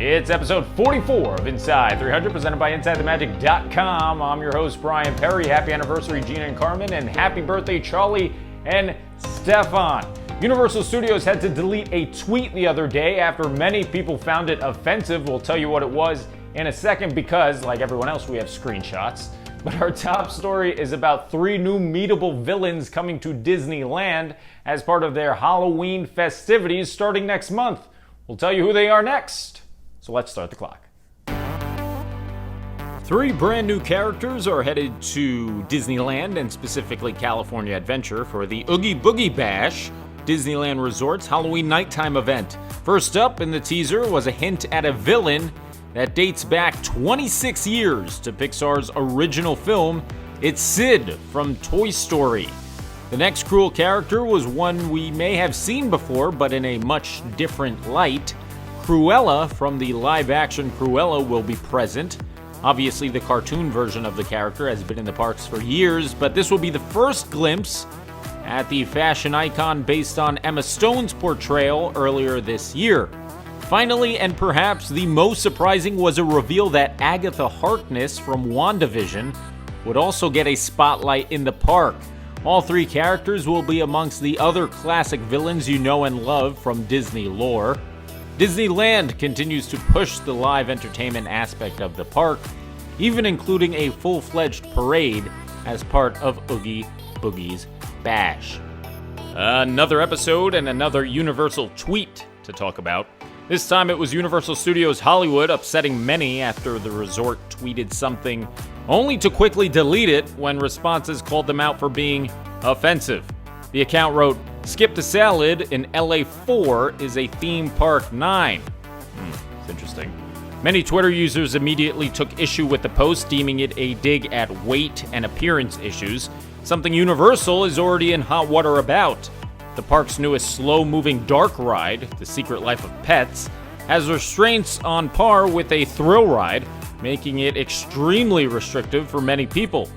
It's episode 44 of Inside 300, presented by InsideTheMagic.com. I'm your host, Brian Perry. Happy anniversary, Gina and Carmen, and happy birthday, Charlie and Stefan. Universal Studios had to delete a tweet the other day after many people found it offensive. We'll tell you what it was in a second because, like everyone else, we have screenshots. But our top story is about 3 new meetable villains coming to Disneyland as part of their Halloween festivities starting next month. We'll tell you who they are next. So let's start the clock. 3 brand new characters are headed to Disneyland and specifically California Adventure for the Oogie Boogie Bash, Disneyland Resort's Halloween nighttime event. First up in the teaser was a hint at a villain that dates back 26 years to Pixar's original film. It's Sid from Toy Story. The next cruel character was one we may have seen before, but in a much different light. Cruella from the live-action Cruella will be present. Obviously, the cartoon version of the character has been in the parks for years, but this will be the first glimpse at the fashion icon based on Emma Stone's portrayal earlier this year. Finally, and perhaps the most surprising, was a reveal that Agatha Harkness from WandaVision would also get a spotlight in the park. All 3 characters will be amongst the other classic villains you know and love from Disney lore. Disneyland continues to push the live entertainment aspect of the park, even including a full-fledged parade as part of Oogie Boogie's Bash. Another episode and another Universal tweet to talk about. This time it was Universal Studios Hollywood, upsetting many after the resort tweeted something only to quickly delete it when responses called them out for being offensive. The account wrote, "Skip the salad in LA 4 is a theme park 9. It's interesting. Many Twitter users immediately took issue with the post, deeming it a dig at weight and appearance issues, something Universal is already in hot water about. The park's newest slow-moving dark ride, The Secret Life of Pets, has restraints on par with a thrill ride, making it extremely restrictive for many people.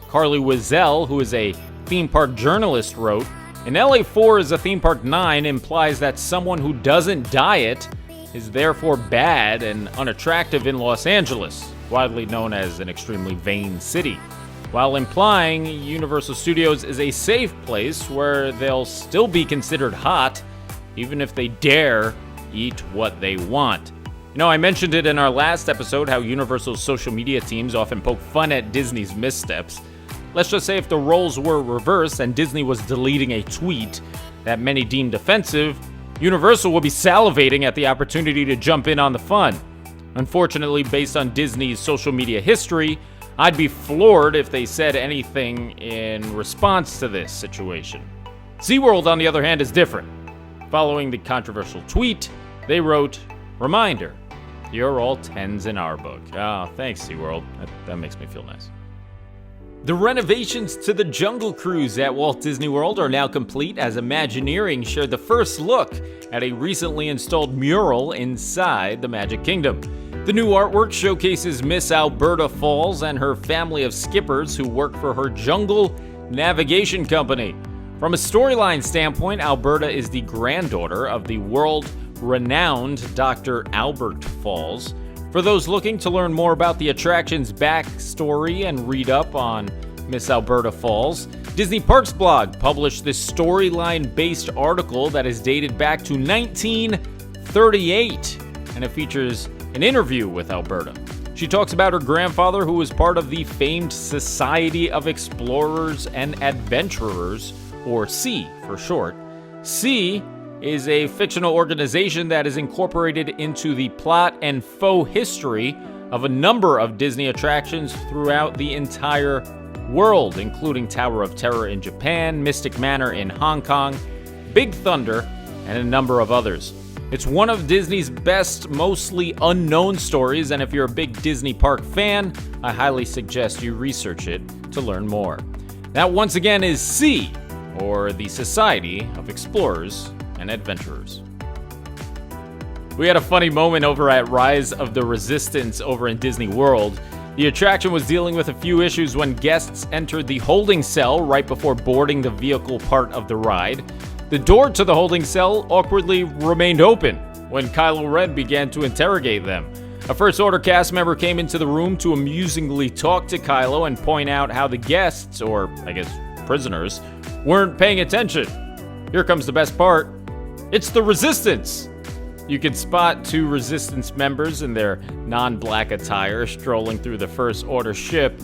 Carly Wiesel, who is a theme park journalist, wrote, "In LA 4 is a theme park 9 implies that someone who doesn't diet is therefore bad and unattractive in Los Angeles, widely known as an extremely vain city, while implying Universal Studios is a safe place where they'll still be considered hot, even if they dare eat what they want." You know, I mentioned it in our last episode how Universal's social media teams often poke fun at Disney's missteps. Let's just say if the roles were reversed and Disney was deleting a tweet that many deemed offensive, Universal would be salivating at the opportunity to jump in on the fun. Unfortunately, based on Disney's social media history, I'd be floored if they said anything in response to this situation. SeaWorld, on the other hand, is different. Following the controversial tweet, they wrote, "Reminder, you're all 10s in our book." Oh, thanks, SeaWorld. That makes me feel nice. The renovations to the Jungle Cruise at Walt Disney World are now complete as Imagineering shared the first look at a recently installed mural inside the Magic Kingdom. The new artwork showcases Miss Alberta Falls and her family of skippers who work for her jungle navigation company. From a storyline standpoint, Alberta is the granddaughter of the world-renowned Dr. Albert Falls. For those looking to learn more about the attraction's backstory and read up on Miss Alberta Falls, Disney Parks blog published this storyline-based article that is dated back to 1938, and it features an interview with Alberta. She talks about her grandfather, who was part of the famed Society of Explorers and Adventurers, or SEA for short. SEA is a fictional organization that is incorporated into the plot and faux history of a number of Disney attractions throughout the entire world, including Tower of Terror in Japan, Mystic Manor in Hong Kong, Big Thunder, and a number of others. It's one of Disney's best, mostly unknown stories, and if you're a big Disney park fan, I highly suggest you research it to learn more. That, once again, is SEA, or the Society of Explorers and Adventurers. We had a funny moment over at Rise of the Resistance over in Disney World. The attraction was dealing with a few issues when guests entered the holding cell right before boarding the vehicle part of the ride. The door to the holding cell awkwardly remained open. when Kylo Ren began to interrogate them. A First Order cast member came into the room to amusingly talk to Kylo and point out how the guests, or I guess prisoners, weren't paying attention. Here comes the best part. It's the Resistance! You can spot 2 Resistance members in their non-black attire strolling through the First Order ship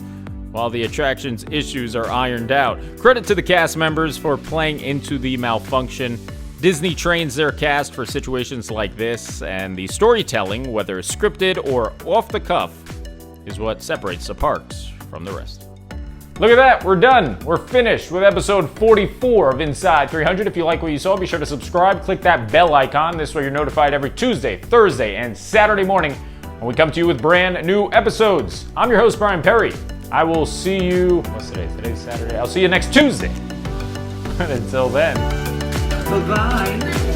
while the attraction's issues are ironed out. Credit to the cast members for playing into the malfunction. Disney trains their cast for situations like this, and the storytelling, whether scripted or off the cuff, is what separates the parks from the rest. Look at that, we're done. We're finished with episode 44 of Inside 300. If you like what you saw, be sure to subscribe, click that bell icon. This way you're notified every Tuesday, Thursday, and Saturday morning when we come to you with brand new episodes. I'm your host, Brian Perry. I will see you, what's today? Today's Saturday. I'll see you next Tuesday. Until then. Bye-bye.